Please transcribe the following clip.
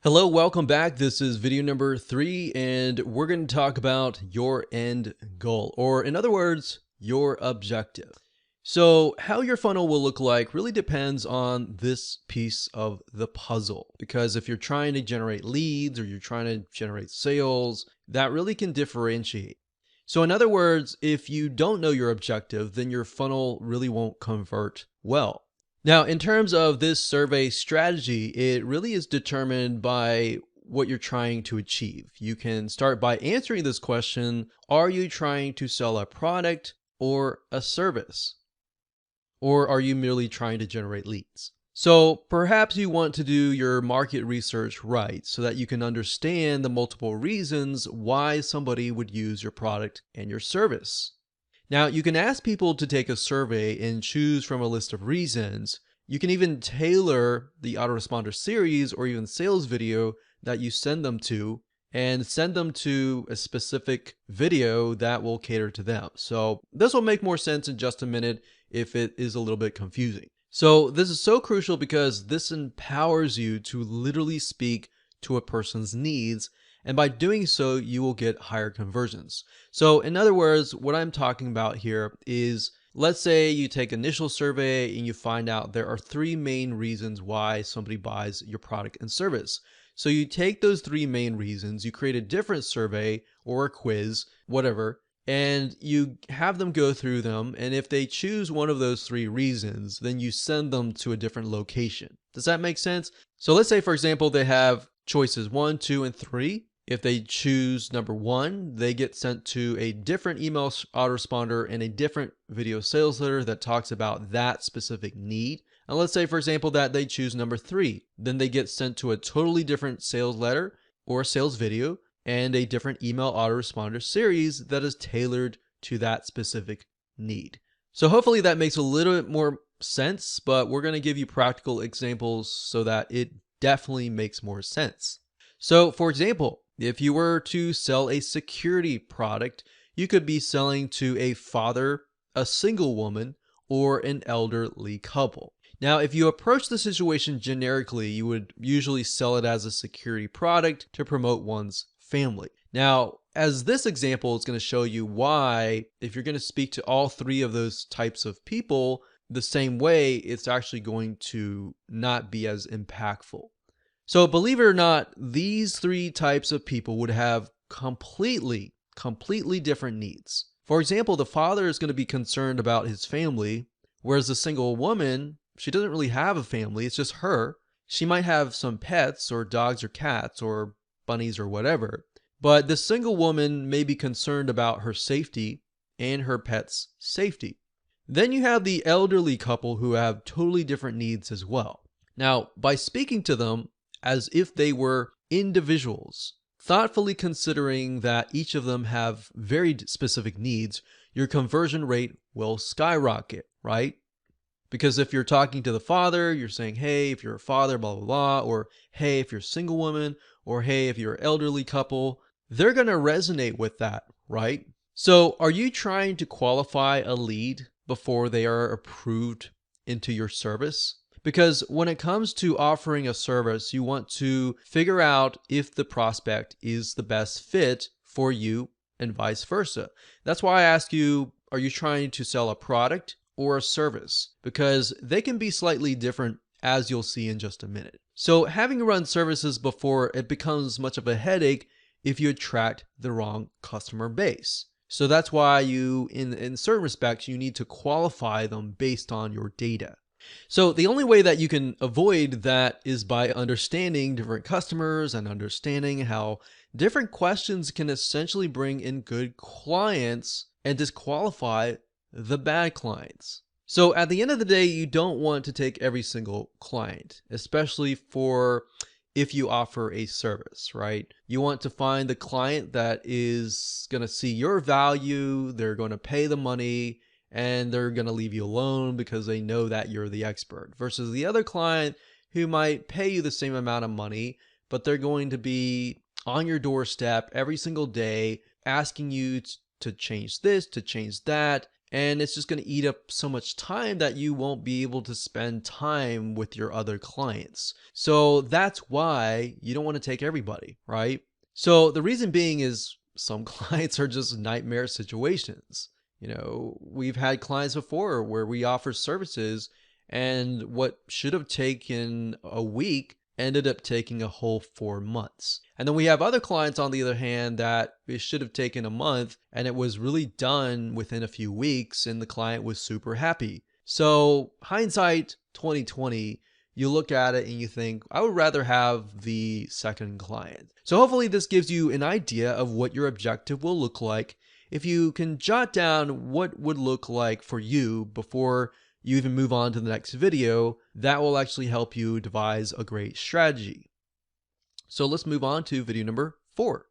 Hello, welcome back. This is video number 3, and we're going to talk about your end goal, or in other words, your objective. So, how your funnel will look like really depends on this piece of the puzzle. Because if you're trying to generate leads or you're trying to generate sales, that really can differentiate. So, in other words, if you don't know your objective, then your funnel really won't convert well. Now, in terms of this survey strategy, it really is determined by what you're trying to achieve. You can start by answering this question: are you trying to sell a product or a service? Or are you merely trying to generate leads? So perhaps you want to do your market research right so that you can understand the multiple reasons why somebody would use your product and your service. Now, you can ask people to take a survey and choose from a list of reasons. You can even tailor the autoresponder series or even sales video that you send them to and send them to a specific video that will cater to them. So this will make more sense in just a minute if it is a little bit confusing. So this is so crucial because this empowers you to literally speak to a person's needs, and by doing so, you will get higher conversions. So in other words, what I'm talking about here is, let's say you take initial survey and you find out there are 3 main reasons why somebody buys your product and service. So you take those 3 main reasons, you create a different survey or a quiz, whatever, and you have them go through them. And if they choose one of those 3 reasons, then you send them to a different location. Does that make sense? So let's say, for example, they have choices 1, 2, and 3. If they choose number 1, they get sent to a different email autoresponder and a different video sales letter that talks about that specific need. And let's say, for example, that they choose number 3, then they get sent to a totally different sales letter or sales video and a different email autoresponder series that is tailored to that specific need. So hopefully that makes a little bit more sense, but we're going to give you practical examples so that it definitely makes more sense. So for example, if you were to sell a security product, you could be selling to a father, a single woman, or an elderly couple. Now, if you approach the situation generically, you would usually sell it as a security product to promote one's family. Now, as this example is going to show you why, if you're going to speak to all 3 of those types of people the same way, it's actually going to not be as impactful. So believe it or not, these 3 types of people would have completely different needs. For example, the father is going to be concerned about his family, whereas the single woman, she doesn't really have a family, it's just her. She might have some pets or dogs or cats or bunnies or whatever, but the single woman may be concerned about her safety and her pet's safety. Then you have the elderly couple who have totally different needs as well. Now, by speaking to them as if they were individuals, thoughtfully considering that each of them have very specific needs, your conversion rate will skyrocket, right? Because if you're talking to the father, you're saying, hey, if you're a father, blah, blah, blah, or hey, if you're a single woman, or hey, if you're an elderly couple, they're going to resonate with that, right? So are you trying to qualify a lead before they are approved into your service? Because when it comes to offering a service, you want to figure out if the prospect is the best fit for you and vice versa. That's why I ask you, are you trying to sell a product or a service? Because they can be slightly different, as you'll see in just a minute. So having run services before, it becomes much of a headache if you attract the wrong customer base. So that's why you, in certain respects, you need to qualify them based on your data. So the only way that you can avoid that is by understanding different customers and understanding how different questions can essentially bring in good clients and disqualify the bad clients. So at the end of the day, you don't want to take every single client, especially for if you offer a service, right? You want to find the client that is going to see your value, they're going to pay the money, and they're going to leave you alone because they know that you're the expert, versus the other client who might pay you the same amount of money, but they're going to be on your doorstep every single day asking you to change this, to change that, and it's just going to eat up so much time that you won't be able to spend time with your other clients. So that's why you don't want to take everybody, right? So the reason being is some clients are just nightmare situations. We've had clients before where we offer services and what should have taken a week ended up taking a whole 4 months. And then we have other clients, on the other hand, that it should have taken a month and it was really done within a few weeks and the client was super happy. So hindsight 2020, you look at it and you think, I would rather have the second client. So hopefully this gives you an idea of what your objective will look like. If you can jot down what would look like for you before you even move on to the next video, that will actually help you devise a great strategy. So let's move on to video number 4.